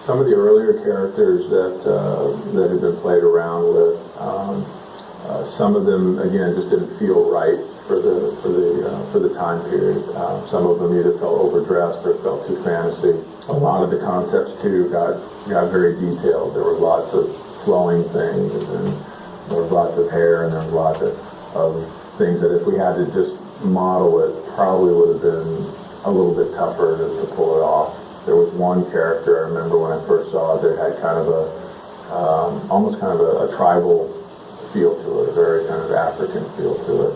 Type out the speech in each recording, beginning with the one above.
some of the earlier characters that had been played around with, some of them again just didn't feel right for the time period. Some of them either felt overdressed or felt too fantasy. A lot of the concepts too got very detailed. There were lots of flowing things, and there was lots of hair, and there was lots of things that if we had to just model it, probably would have been a little bit tougher to pull it off. There was one character I remember when I first saw it that had kind of almost kind of a tribal feel to it, a very kind of African feel to it,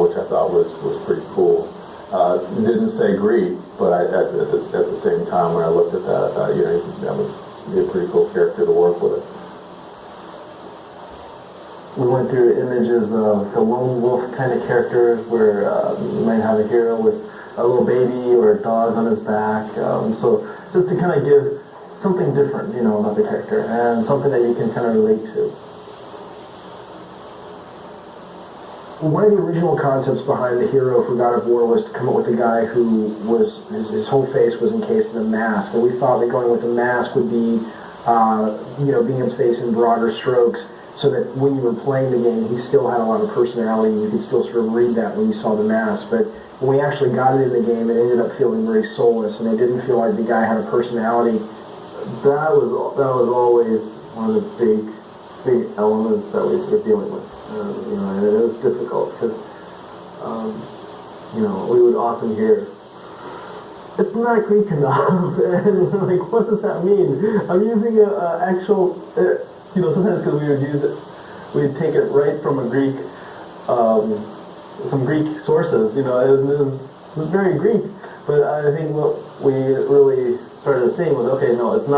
which I thought was pretty cool. It didn't say Greek, but at the same time when I looked at that, I thought, that would be a pretty cool character to work with. We went through images of the lone wolf kind of characters where you might have a hero with a little baby or a dog on his back. So just to kind of give something different, about the character and something that you can kind of relate to. One of the original concepts behind the hero for God of War was to come up with a guy who was, his whole face was encased in a mask. And we thought that going with a mask would be, being his face in broader strokes, so that when you were playing the game, he still had a lot of personality, and you could still sort of read that when you saw the mask. But when we actually got it in the game, it ended up feeling very soulless, and I didn't feel like the guy had a personality. That was always one of the big elements that we were dealing with. And it was difficult because, we would often hear, "It's not Greek enough," and we're like, what does that mean? I'm using an actual, sometimes because we would use it, we'd take it right from a Greek, some Greek sources, it was very Greek, but I think what we really started seeing was, okay, no, it's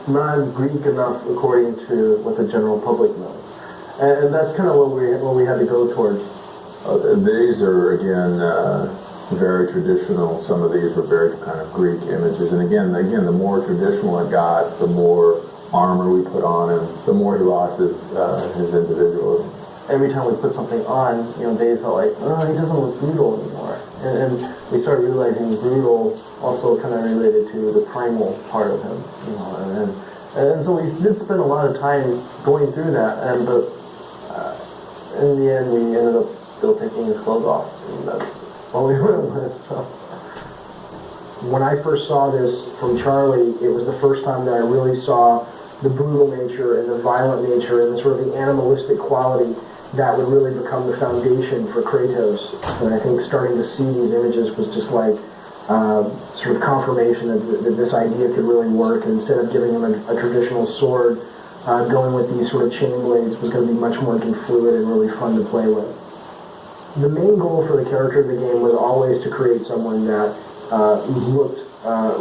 not Greek enough according to what the general public knows. And that's kind of what we had to go towards. These are, again, very traditional. Some of these were very kind of Greek images. And again, the more traditional it got, the more armor we put on him, the more he lost his individualism. Every time we put something on, they felt like, he doesn't look brutal anymore. And we started realizing brutal also kind of related to the primal part of him, and so we did spend a lot of time going through that, but in the end we ended up still taking his clothes off, and that's all we went with. So. When I first saw this from Charlie, it was the first time that I really saw the brutal nature and the violent nature and the sort of the animalistic quality that would really become the foundation for Kratos. And I think starting to see these images was just like sort of confirmation that this idea could really work. And instead of giving him a traditional sword, going with these sort of chain blades was going to be much more fluid and really fun to play with. The main goal for the character of the game was always to create someone that looked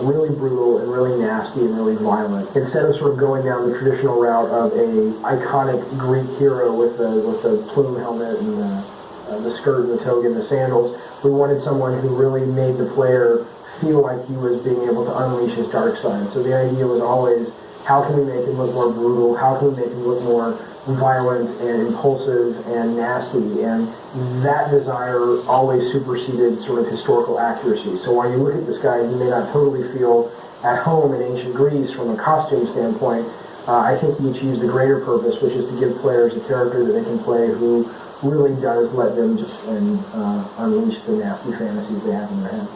really brutal and really nasty and really violent. Instead of sort of going down the traditional route of a iconic Greek hero with the plume helmet and the skirt and the toga and the sandals, we wanted someone who really made the player feel like he was being able to unleash his dark side. So the idea was always, how can we make him look more brutal? How can we make him look more violent and impulsive and nasty? And that desire always superseded sort of historical accuracy. So while you look at this guy, you may not totally feel at home in ancient Greece from a costume standpoint. I think he achieves the greater purpose, which is to give players a character that they can play who really does let them just unleash the nasty fantasies they have in their head.